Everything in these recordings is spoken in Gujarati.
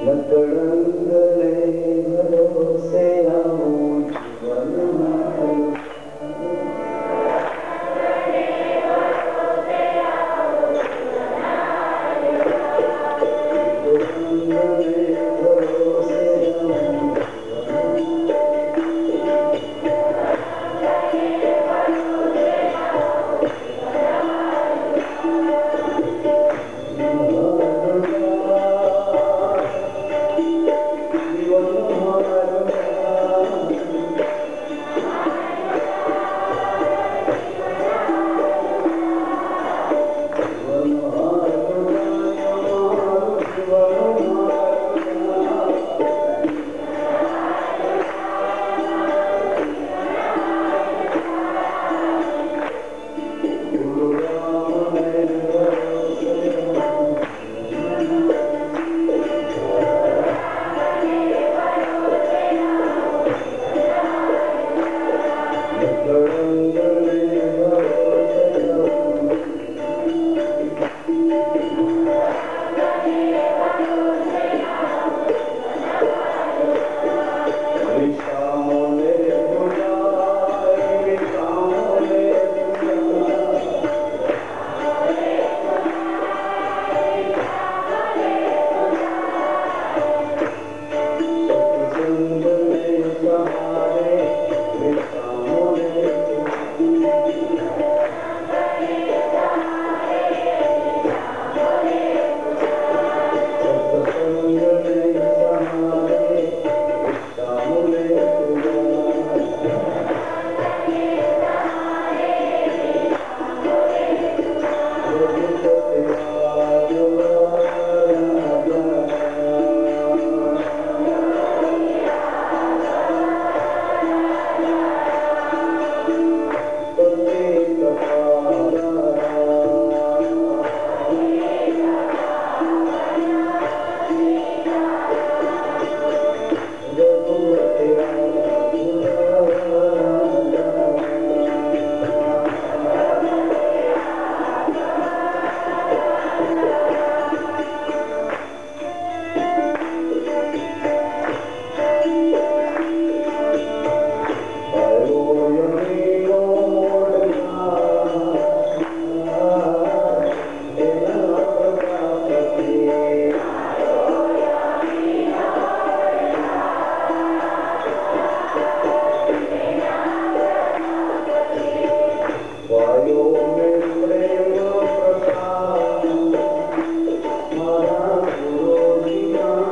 लकड़ंगले भरोसे आओ जीवन Maharaj Guru Dina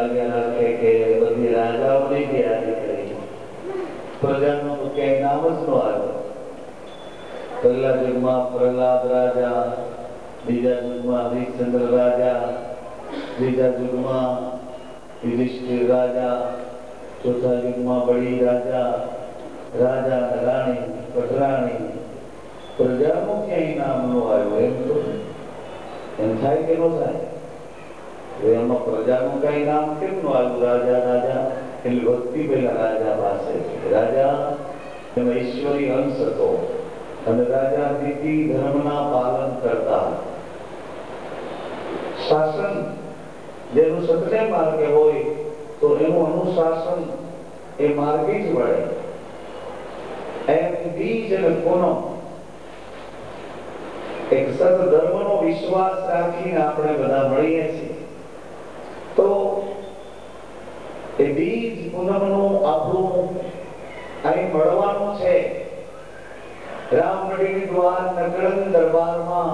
આજ્ઞા રાખે કે બધી રાજાઓની બી યાદી કરી, પ્રજાનું તો ક્યાંય નામ જ ન આવ્યું. પહેલા યુગમાં પ્રહલાદ રાજા, બીજા યુગમાં હરિશ્ચંદ્ર રાજા, ત્રીજા યુગમાં યુધિષ્ઠિર રાજા, ચોથા યુગમાં બળી રાજા, રાજા રાણી, પટરાણી, પ્રજાનું ક્યાંય નામ ન આવ્યું. એમ તો એમ થાય કે ન થાય? એમાં પ્રજાનું કઈ નામ કેમ ન આવ્યું? રાજા રાજા એટલે ભક્તિ પેલા રાજા પાસે છે. રાજા એમાં ઈશ્વરી અંશ હતો અને રાજા નીતિ ધર્મના પાલન કરતા. શાસન જેનું સત્ય માર્ગે હોય તો એનું અનુશાસન એ માર્ગે જ વળે. એમ બીજ અને પૂનમ એક સત ધર્મનો વિશ્વાસ રાખીને આપણે બધા મળીએ છીએ. તો એ બીજ પૂનમનું આપણું અહીં મળવાનું છે. રામગઢની દ્વાર નકળન દરબારમાં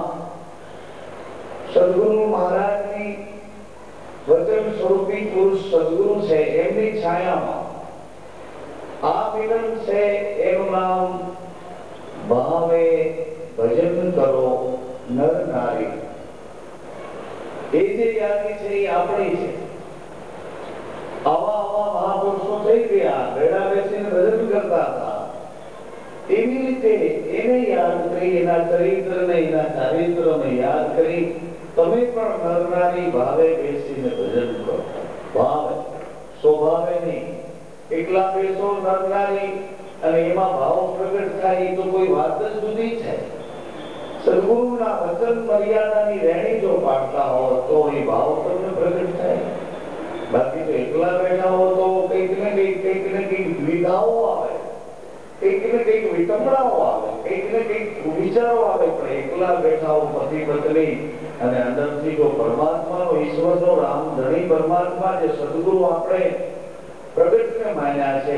સદગુરુ મહારાજની વચન સ્વરૂપી પુરુષ સદગુરુ છે, એમની છાયામાં આ મિલન છે. એનું નામ ભાવે ભજન કરો નર નારી. એ જે યાદી છે એ આપણી છે. આવા મહાપુરુષો થઈ ગયા, ભેળા બેસીને ભજન કરતા હતા. એવી રીતે એને યાદ કરી, એના ચરિત્રને એના ચારિત્રને યાદ કરી તમે પણ નર નારી ભાવે બેસીને ભજન કરો. ભાવે, સ્વભાવે નહીં. એકલા બેસો નર નારી અને એમાં ભાવ પ્રગટ થાય તો કોઈ વાત જ જુદી છે. સદગુરુના વચન મર્યાદાની રહેણી જો પાડતા હો તો એ ભાવ તમને પ્રગટ થાય. બાકી તો એકલા બેઠા હો તો કંઈક ને કંઈક વિધાઓ આવે, કંઈક ને કંઈક વિટંબણાઓ આવે, કંઈક ને કંઈક વિચારો આવે. પણ એકલા બેઠા હો પતિ પત્ની અને અંદરથી જો પરમાત્માનો, ઈશ્વરનો રામ ધણી પરમાત્મા જે સદગુરુ આપણે પ્રગટને માન્યા છે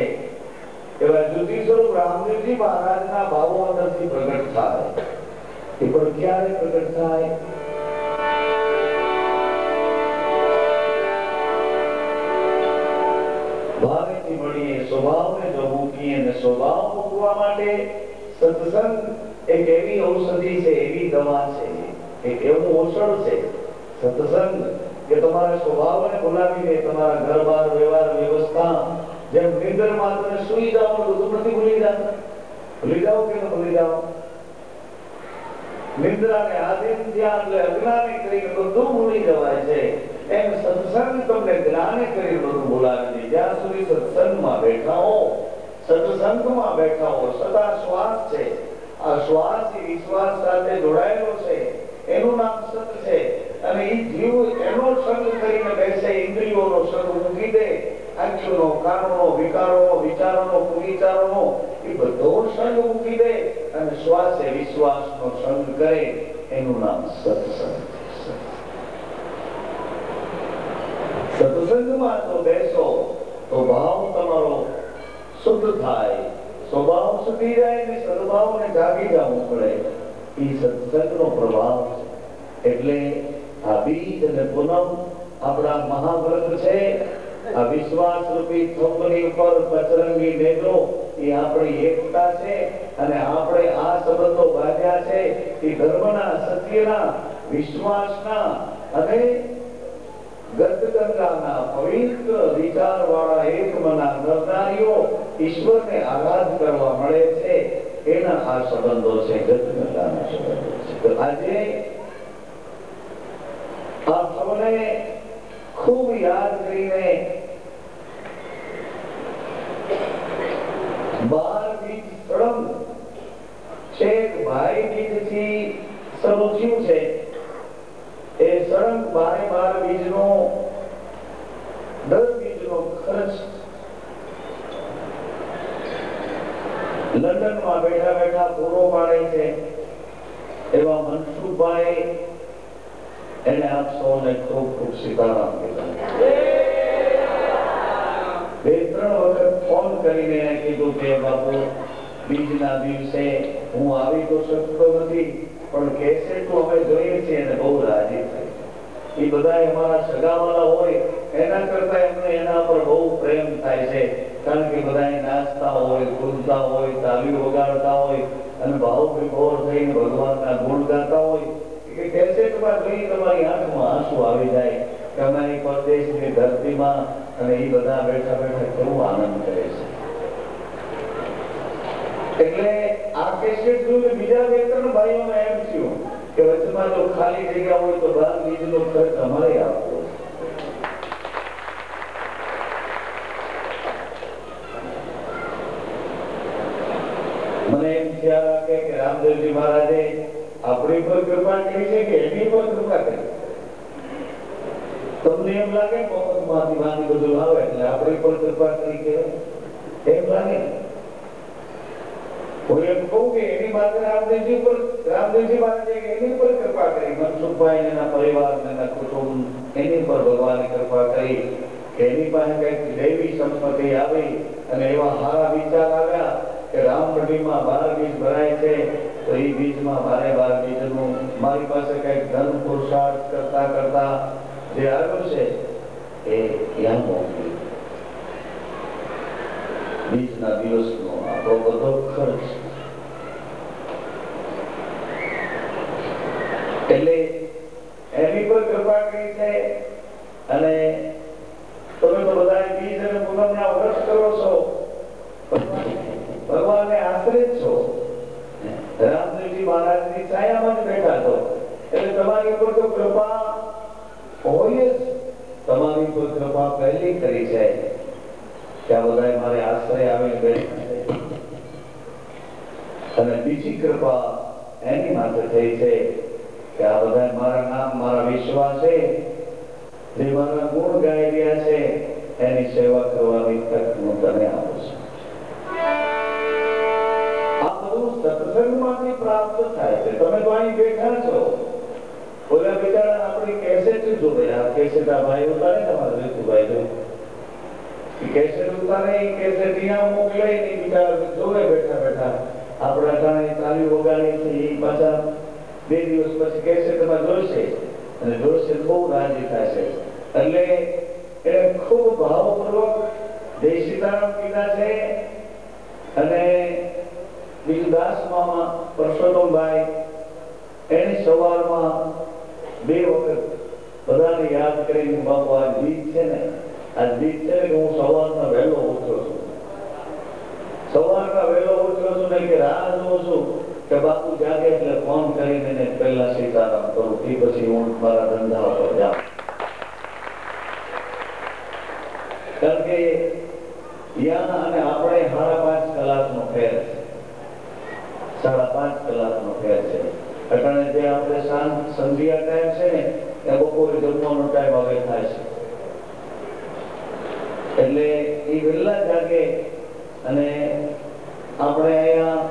એવા જ્યોતિ સ્વરૂપ રામદેવજી મહારાજના ભાવો અંદરથી પ્રગટ થાય. એ પણ ક્યારે પ્રગટ થાય? ભાવેથી મળીએ, સ્વભાવને જો મૂકીએ. અને સ્વભાવ મૂકવા માટે સત્સંગ એક એવી ઔષધિ છે, એવી દવા છે, એક એવું ઔષધ છે સત્સંગ કે તમારા સ્વભાવને ભૂલાવીને તમારા ઘર-બાર, વ્યવહાર, વ્યવસ્થા, જેમ નિંદરમાં તમે સુઈ જાઓ બધું નથી ભૂલી જાઓ. ભૂલી જાઓ કે ન ભૂલી જાઓ? નિંદ્રાને આધીન થયા એટલે અજ્ઞાને કરીને બધું ભૂલી જવાય છે. એમ સત્સંગ તમને જ્ઞાને કરી બધું ભૂલાવી દે. જ્યાં સુધી સત્સંગમાં બેઠા હો, સત્સંગમાં બેઠા હો, સદા શ્વાસ છે. આ શ્વાસ એ વિશ્વાસ સાથે જોડાયેલો છે, એનું નામ સત છે. અને એ જીવ એનો સંગ કરીને બેસે, ઇન્દ્રિયોનો સંગ મૂકી દે, આંખોનો, કાનોનો, વિકારોનો, વિચારોનો, કુવિચારોનો એ બધો સંગ મૂકી દે અને શ્વાસે વિશ્વાસનો સંગ કરે, એનું નામ સત્સંગ. સત્સંગમાં તો બેસો તો ભાવ તમારો શુદ્ધ થાય, સ્વભાવ સુધી જાય ને સદભાવને જાગી જવું પડે. એ સત્સંગનો પ્રભાવ છે. એટલે આ બીજ અને પૂનમ આપણા મહાવ્રત છે. આ વિશ્વાસ રૂપી થંભની ઉપર પચરંગી નેત્રો એ આપણી એકતા છે. અને આપણે આ સંબંધો બાંધ્યા છે એ ધર્મના, સત્યના, વિશ્વાસના અને ગદગંગાના પવિત્ર વિચારવાળા એકમના નરનારીઓ ઈશ્વરને આરાધ કરવા મળે છે. એના આ સંબંધો છે, ગદગંગાના સંબંધો છે. આજે આપ સૌને ખૂબ યાદ કરીને 12 બીજ સળંગ છેક ભાઈ બીજથી શરૂ થયું છે. એ સળંગ 12 બીજનો દર બીજનો ખર્ચ લંડનમાં બેઠા બેઠા પૂરો પાડે છે એવા મનસુખભાઈ, એને આપ સૌને ખૂબ ખૂબ સીતારામ કીધા. 2-3 વખત ફોન કરીને કીધું કે બાપુ બીજના દિવસે હું આવી તો શકતો નથી, પણ કેસેટ તો અમે જોઈએ છીએ અને બહુ રાજી થાય. એ બધા અમારા સગાવાલા હોય એના કરતા એમને એના પર બહુ પ્રેમ થાય છે, કારણ કે બધા નાચતા હોય, કૂદતા હોય, તાલીઓ વગાડતા હોય અને ભાવ વિભોર થઈને ભગવાનના ગુણ ગાતા હોય કે કેસેટમાં જોઈ તમારી આંખમાં આંસુ આવી જાય કે અમારી પરદેશની ધરતીમાં અને એ બધા બેઠા બેઠા કેવું આનંદ કરે છે. એટલે આ કેસેટ જોઈને બીજા બે ત્રણ ભાઈઓને એમ થયું કે વચમાં જો ખાલી જગ્યા હોય તો 12 બીજનો ખર્ચ અમારે આપવો. મને એમ ખ્યાલ રાખે કે રામદેવજી મહારાજે આપણી પર કૃપા કરી છે કે એની પર કૃપા કરી. તમને એમ લાગે મોહમ્મદમાંથી વાણી બધું આવે એટલે આપણી પર કૃપા કરી કહેવાય એમ લાગે? હું એમ કહું કે એની માત્ર રામદેવજી મહારાજે એની પર કૃપા કરી, મનસુખભાઈ એના પરિવાર એના કુટુંબ એની પર ભગવાને કૃપા કરી કે એની પાસે કઈક દૈવી સંપત્તિ આવી અને એવા સારા વિચાર આવ્યા કે રામપટીમાં 12 બીજ ભરાય છે તો એ બીજમાં 12 બીજનું મારી પાસે કઈક ધન પુરુષાર્થ કરતા કરતા જે આવ્યું છે એ ત્યાં મોકલી બીજના દિવસનો આપણો બધો ખર્ચ. એટલે એની પર કૃપા કરી છે અને તમે તો બધા બીજ અને પૂનમના વ્રત કરો છો, ભગવાનને આશ્રિત છો, રામદેવજી મહારાજની છાયામાં જ બેઠા છો એટલે તમારી ઉપર તો કૃપા હોય જ. તમારી ઉપર કૃપા પહેલી કરી છે કે આ બધા મારે આશ્રય આવીને બેઠા છે અને બીજી કૃપા એની માટે થઈ છે કે આ બધા મારા નામ મારા વિશ્વાસે જે મારા ગુણ ગાઈ રહ્યા છે એની સેવા કરવાની તક હું તને આપું છું. આ બધું સત્સંગમાંથી પ્રાપ્ત થાય છે. તમે તો અહીં બેઠા છો, ઓલા બિચારા આપણી કેસેટ જોવે, આ કેસેટ આ ભાઈ ઉતારે તમારે રીતુભાઈ જો કેસેટ ઉતારે એ કેસેટ અહીંયા મોકલે ને બિચારા જોવે બેઠા બેઠા આપણા કારણે તાલી વગાડી છે એ પાછા 2 દિવસ પછી કેસેટમાં જોશે અને જોશે બહુ રાજી થશે. એટલે એને ખૂબ ભાવપૂર્વક જય સીતારામ કીધા છે. અને બીજું દાસ મામા પરસોત્તમભાઈ એની સવારમાં 2 વખત બધાને યાદ કરીને બાપુ આ ગીત છે ને આ ગીત છે કે હું સવારમાં વહેલો ઉઠ્યો છું, સવારમાં વહેલો ઉઠ્યો છું ને કે રાહ જોઉં છું કે બાપુ જાગે એટલે ફોન કરીને પહેલા સીતારામ કરું એ પછી હું મારા ધંધા ઉપર જાઉં. કારણ કે યા અને આપણે 5.5 કલાકનો ફેર છે, 5.5 કલાકનો ફેર છે. અટાણે જે આપણે સંધ્યા ટાઈમ છે ને એ બપોરે જમવાનો ટાઈમ હવે થાય છે એટલે એ વહેલા જાગે અને આપણે અહીંયા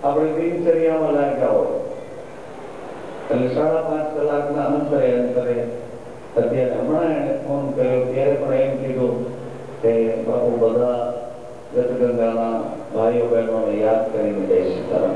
આપણી દિનચર્યામાં લાગ્યા હોય એટલે 5.5 કલાકના અંતરે અત્યારે હમણાં એને ફોન કર્યો ત્યારે પણ એમ કીધું કે બાપુ બધા ગતગંગાના ભાઈઓ બહેનોને યાદ કરીને જય સીતારામ.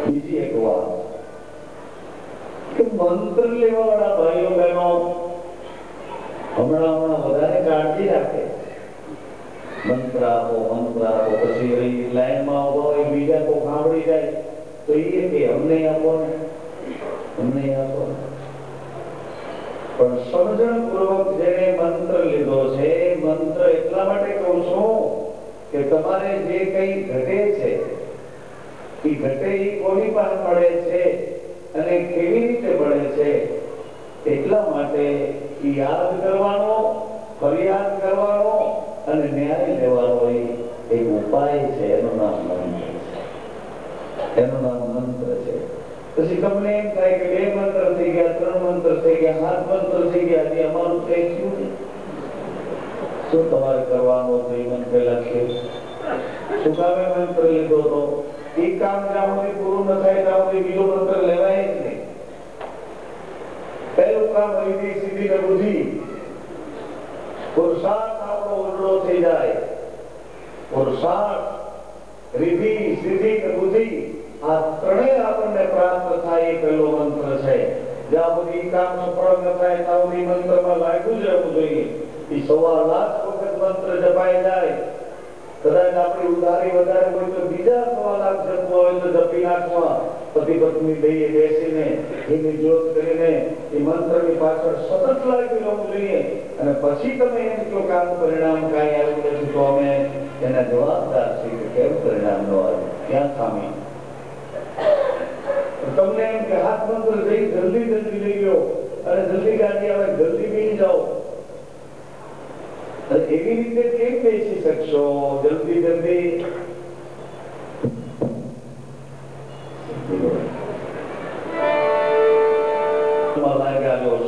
બીજી એક વાત કે મંત્ર લેવાવાળા ભાઈઓ બહેનો હમણાં વધારે કાળજી રાખે. મંત્ર આપો પછી લાઈનમાં ઉભા હોય બીજા કોઈ સાંભળી જાય તો એ કે અમને આપો ને અમને આપો. પણ સમજણપૂર્વક જેને મંત્ર લીધો છે, મંત્ર એટલા માટે કહું છું કે તમારે જે કઈ ઘટે છે એ ઘટે એ કોની પાસે મળે છે અને કેવી રીતે મળે છે એટલા માટે યાદ કરવાનો, ફરિયાદ કરવાનો અને ન્યાય લેવાનો એક ઉપાય છે. એનું નામ મંત્ર છે, એનું નામ મંત્ર છે. પછી તમને એમ થાય કે 2 મંત્ર થઈ ગયા, 3 મંત્ર થઈ ગયા, 7 મંત્ર થઈ ગયા, હજી અમારું કઈ થયું નહીં. શું તમારે કરવાનું હતું એ મને પહેલા કહ્યું. શું કામે મંત્ર લીધો હતો? એ કામ જ્યાં સુધી પૂરું ન થાય ત્યાં સુધી બીજો મંત્ર લેવાય જ નહીં. પહેલું કામ રીતિ સીધી ને બુદ્ધિ. પુરુષાર્થ આપણો ઉજળો થઈ જાય. પુરુષાર્થ, રીતિ સીધી ને બુદ્ધિ આ ત્રણેય આપણને પ્રાપ્ત થાય એ પહેલો મંત્ર છે. જ્યાં સુધી કામ સફળ ન થાય ત્યાં સુધી મંત્રમાં લાગ્યું જ રહેવું જોઈએ. એ 1.25 લાખ વખત મંત્ર જપાઈ જાય. કદાચ આપણી ઉધારી વધારે હોય તો બીજા 1.25 લાખ જપવા હોય તો જપી નાખવા. પતિ પત્ની લઈએ બેસીને એની જોત કરીને એ મંત્રની પાછળ સતત લાગી રહેવું જોઈએ. અને પછી તમે એમ કહો કે આનું પરિણામ કાંઈ આવ્યું નથી તો અમે એના જવાબદાર છીએ કે કેમ પરિણામ ન આવ્યું, ક્યાં ખામી. તમને એમ કે હાથ મંત્ર જઈ જલ્દી લઈ ગયો અને જલ્દી ગાડી આવે જલ્દી બેસી જાઓ. એવી રીતે કેમ બેસી શકશો? જલ્દી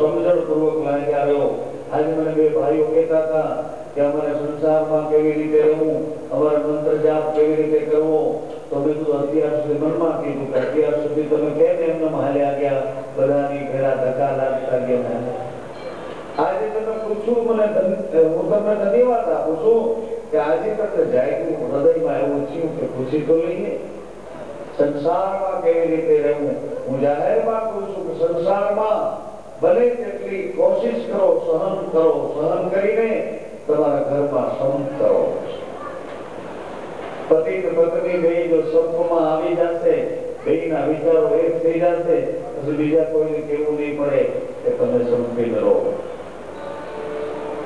સમજણપૂર્વક લાગ્યા રહ્યો. આજે મને બે ભાઈઓ કહેતા હતા કે અમારે સંસારમાં કેવી રીતે રહેવું, અમારે મંત્ર જાપ કેવી રીતે કરવો. તો મેં કીધું અત્યાર સુધી મનમાં કીધું કે અત્યાર સુધી તમે કેમ એમને હાલ્યા ગયા, બધાની ઘેરા ધક્કા લાગતા ગયા. આજે તમે પૂછું મને, હું તમને ધન્યવાદ આપું છું કે આજે તમને જાગ્યું હૃદયમાં એવું થયું કે પૂછી તો લઈએ સંસારમાં કેવી રીતે રહેવું. હું જાહેરમાં કહું છું કે સંસારમાં બને તેટલી કોશિશ કરો, સહન કરીને તમારા ઘરમાં સંત કરો. પતિ પત્ની બે જો સંપમાં આવી જશે, બેના વિચારો એક થઈ જશે, પછી બીજા કોઈને કેવું નહીં પડે કે તમે સંપી રહો.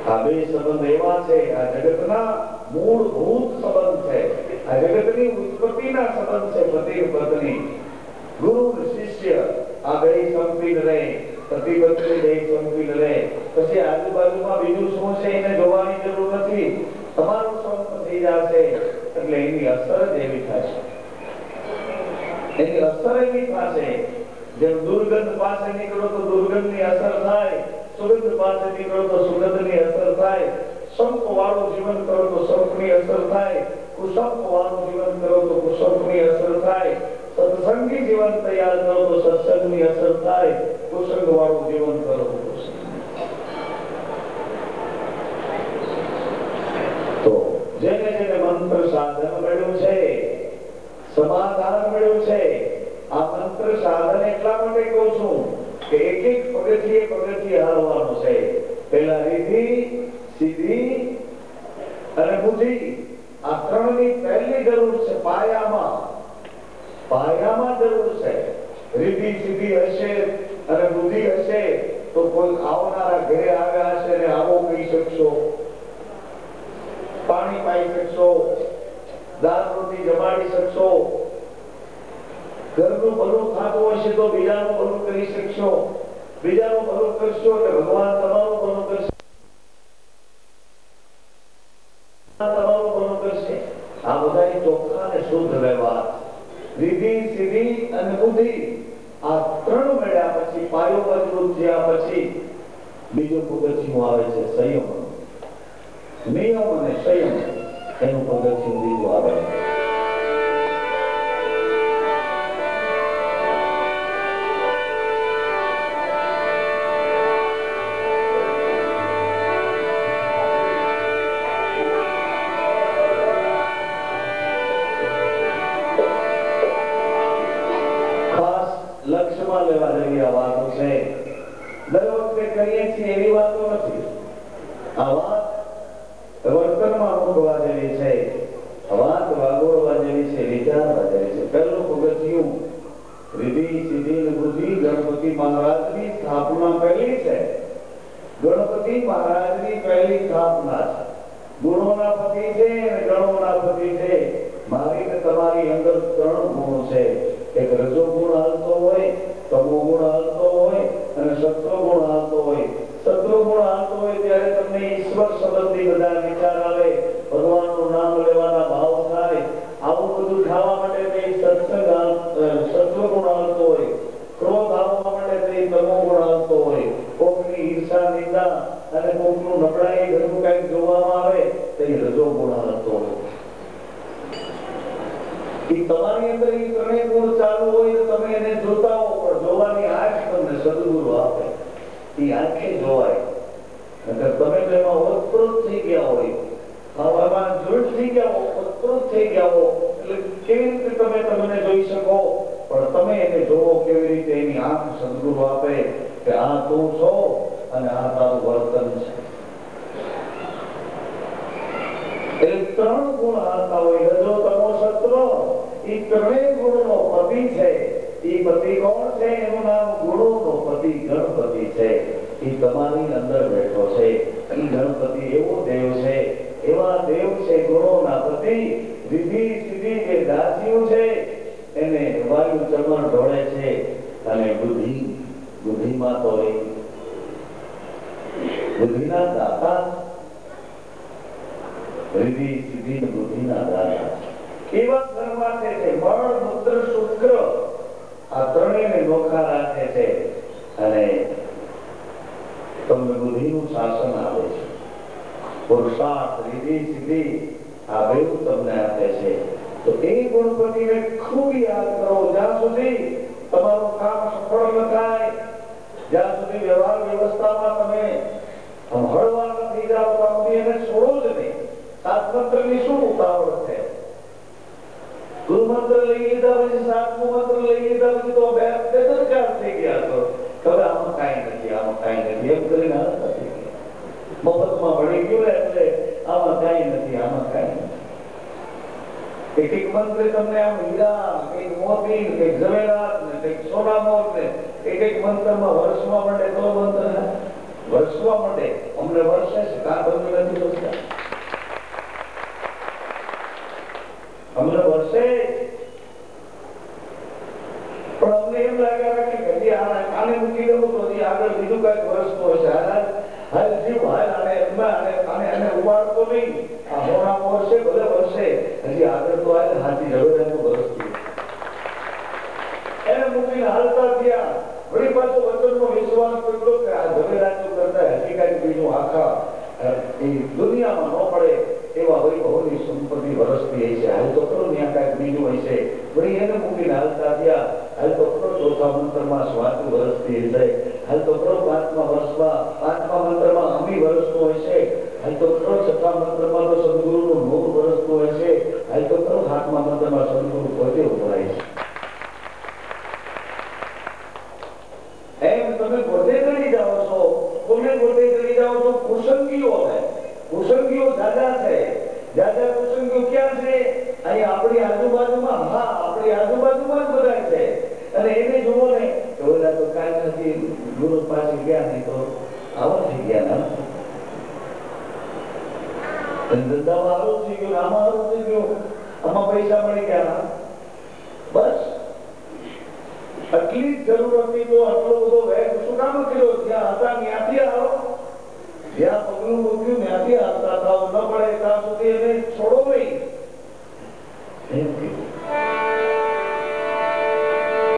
આ બે સંબંધ એવા છે, આ જગતના મૂળભૂત સંબંધ છે, આ જગતની ઉત્પત્તિના સંબંધ છે. પતિ પત્ની, ગુરુ શિષ્ય આ બે સંપીને રહે, પતિ પત્ની બે સંપીને રહે. પછી આજુબાજુમાં બીજું શું છે એને જોવાની જરૂર નથી. તમારું સંપ થઈ જશે એટલે એની અસર જ એવી થશે. એની અસર એવી થશે જેમ દુર્ગંધ પાસે નીકળો તો દુર્ગંધની અસર થાય, સુગંધ પાસે નીકળો તો સુગંધની અસર થાય. સંપ વાળું જીવન કરો તો સંપની અસર થાય, કુસંપ વાળું જીવન કરો તો કુસંપની અસર થાય. સત્સંગી જીવન તૈયાર કરો તો સત્સંગની અસર થાય, કુસંગ વાળું જીવન કરો તો તો જેને જેને મંત્ર સાધન મળ્યું છે, સમાધાન મળ્યું છે. આ મંત્ર સાધન એટલા માટે કહું છું કે એક એક પગથિયે હાલવાનું છે. પહેલા રીતિ સીધી અને બુદ્ધિ આ ત્રણની પહેલી જરૂર છે. પાયામાં જરૂર છે. રીતિ સીધી હશે અને બુદ્ધિ હશે તો કોઈ આવનારા ઘરે આવ્યા હશે ને આવો કહી શકશો, પાણી પાઈ શકશો, દાળ રોટી જમાડી શકશો, ઘરનું ભલું થતું હશે તો બીજાનું ભલું કરી શકશો, બીજાનું ભલું કરશો એટલે ભગવાન તમારું ભલું કરશે, તમારું ભલું કરશે. આ બધા ચોખ્ખા અને શુદ્ધ વ્યવહાર, રીતિ સીધી અને બુદ્ધિ આ ત્રણ મળ્યા પછી, પાયો મજબૂત થયા પછી બીજું પગથિયું આવે છે સંયમ. નિયમ અને સંયમ એનું પગથિયું બીજું આવે. લક્ષ્યમાં લેવા જેવી આ વાતો છે. દર વખતે કરીએ છીએ એવી વાતો નથી. આ વાત વર્તનમાં મૂકવા જેવી છે, વાત વાગોળવા જેવી છે, વિચારવા જેવી છે. પહેલું પગથિયું રીતિ સીધી બુદ્ધિ ગણપતિ મહારાજની સ્થાપના પહેલી છે. ગણપતિ મહારાજની પહેલી સ્થાપના છે. ગુણોના પતિ છે અને ગણોના પતિ છે. મારી ને તમારી અંદર ત્રણ ગુણો છે. એક રજો ગુણ હાલતો હોય, તમો ગુણ હાલતો હોય અને સત્વ ગુણ હાલતો હોય. સત્વ ગુણ હાલતો હોય ત્યારે તમને ઈશ્વર સંબંધી બધા વિચાર આવે, ભગવાનનું નામ લેવાના ભાવ થાય. આવું બધું થવા માટે તે સત્વ ગુણ હાલતો હોય. ક્રોધ આવવા માટે તે તમો ગુણ હાલતો હોય. કોકની ઈર્ષા નિંદા અને કોકનું નબળાઈ ઘરનું કઈક જોવામાં આવે તે રજો ગુણ હાલતો હોય. તમારી અંદર એ ત્રણેય ગુણ ચાલુ હોય તો તમે એને જોતા હો, પણ જોવાની આંખ તમને સદગુરુ આપે. એ આંખે જોવાય. નકર તમે તો એમાં ઓતપ્રોત થઈ ગયા હોય, એમાં જોડ થઈ ગયા હો, ઓતપ્રોત થઈ ગયા હો, એટલે કેવી રીતે તમે તમને જોઈ શકો? પણ તમે એને જોવો કેવી રીતે, એની આંખ સદગુરુ આપે કે આ તું છો અને આ તારું વર્તન છે. એટલે ત્રણ ગુણ આવતા હોય, રજો તમો સત્વ, એ ત્રણેય ગુણનો પતિ છે. એ પતિ કોણ છે? એનું નામ ગુણોનો પતિ ગણપતિ છે. એ તમારી અંદર બેઠો છે. એ ગણપતિ એવો દેવ છે, એવા દેવ છે ગુણોના પતિ. વિધિ સિદ્ધિ જે દાસીઓ છે એને વાયુ ચમર ઢોળે છે. અને બુદ્ધિમાં તો એ બુદ્ધિના દાતા, રિદ્ધિ સિદ્ધિ બુદ્ધિના દાતા. એવા ઘરમાં છે મળ મૂત્ર શુક્ર, આ ત્રણેયને નોખા રાખે છે અને તમને બુદ્ધિનું શાસન આપે છે. પુરુષાર્થ, રિદ્ધિ સિદ્ધિ આ બેઉ તમને આપે છે. તો એ ગણપતિને ખૂબ યાદ કરો. જ્યાં સુધી તમારું કામ સફળ ન થાય, જ્યાં સુધી વ્યવહાર વ્યવસ્થામાં તમે હળવા નથી જાઓ, ત્યાં સુધી એને છોડો જ નહીં. સાત મંત્રની શું ઉતાવળ છે? ગુરુ મંત્ર લઈ લીધા પછી સાતમો મંત્ર લઈ લીધા પછી તો બેદરકાર થઈ ગયા છો. હવે આમાં કાંઈ નથી, આમાં કાંઈ નથી એમ કરીને મફતમાં ભણી ગયું એટલે આમાં કાંઈ નથી, આમાં કાંઈ નથી. એક એક મંત્ર તમને આમ હીરા, કઈક મોતી, કઈક ઝવેરાત ને કઈક સોનામોર ને એક એક મંત્રમાં વર્ષમાં મળે તો મંત્ર વર્ષમાં મળે. અમને વર્ષે છે કાં તમને નથી વર્ષતા? અમને વર્ષે પણ અમને એમ લાગે કે હજી આને મૂકી દઉં તો હજી આગળ બીજું કઈક વર્ષનું હશે. હાલ જીવ હાલ આને ઉપાડતો નહીં. આ હોના વર્ષે ભલે વર્ષે હજી આગળ તો હાલ હાથી ઝવેરાનું વર્ષ એને મૂકીને હાલતા થયા. વળી પાછો વચનનો વિશ્વાસ કર્યો કે આ ઝવેરાનું કરતા હજી કઈક બીજું આખા એ દુનિયામાં ન પડે એવા વૈભવની સંપત્તિ વરસતી હશે. હાલ તો ખરો ત્યાં કાંઈક બીજું હશે. વળી એને મૂકીને હાલતા થયા. હાલ તો ખરો ચોથા મંત્રમાં સ્વાતું વરસતી હશે. હાલ તો ખરો પાંચમા મંત્રમાં અમી વરસતું હશે. હાલ તો ખરો છઠ્ઠા મંત્રમાં તો સદગુરુનું નૂર વરસતું હશે. હાલ તો ખરો સાતમા મંત્રમાં સદગુરુ પોતે ઉભરાય છે. એમ તમે પોતે કરી જાઓ છો, તમે પોતે કરી જાઓ છો. કુસંગીઓ દાદા છે. દાદા કુસંગીઓ ક્યાં છે? અહીં આપણી આજુબાજુમાં. હા, આપણી આજુબાજુમાં જ બધા છે. અને એને જુઓ ને કે ઓલા તો કાંઈ નથી, ગુરુ પાસે ગયા નહીં તો આવા થઈ ગયા ના ધંધામાં સારું થઈ ગયું, આમાં સારું થઈ ગયું, આમાં પૈસા મળી ગયા. બસ આટલી જ જરૂર હતી તો આટલો બધો વેગ શું કામ કર્યો? જ્યાં હતા ત્યાંથી આવો, જ્યાં પગલું મૂક્યું ત્યાંથી આવતા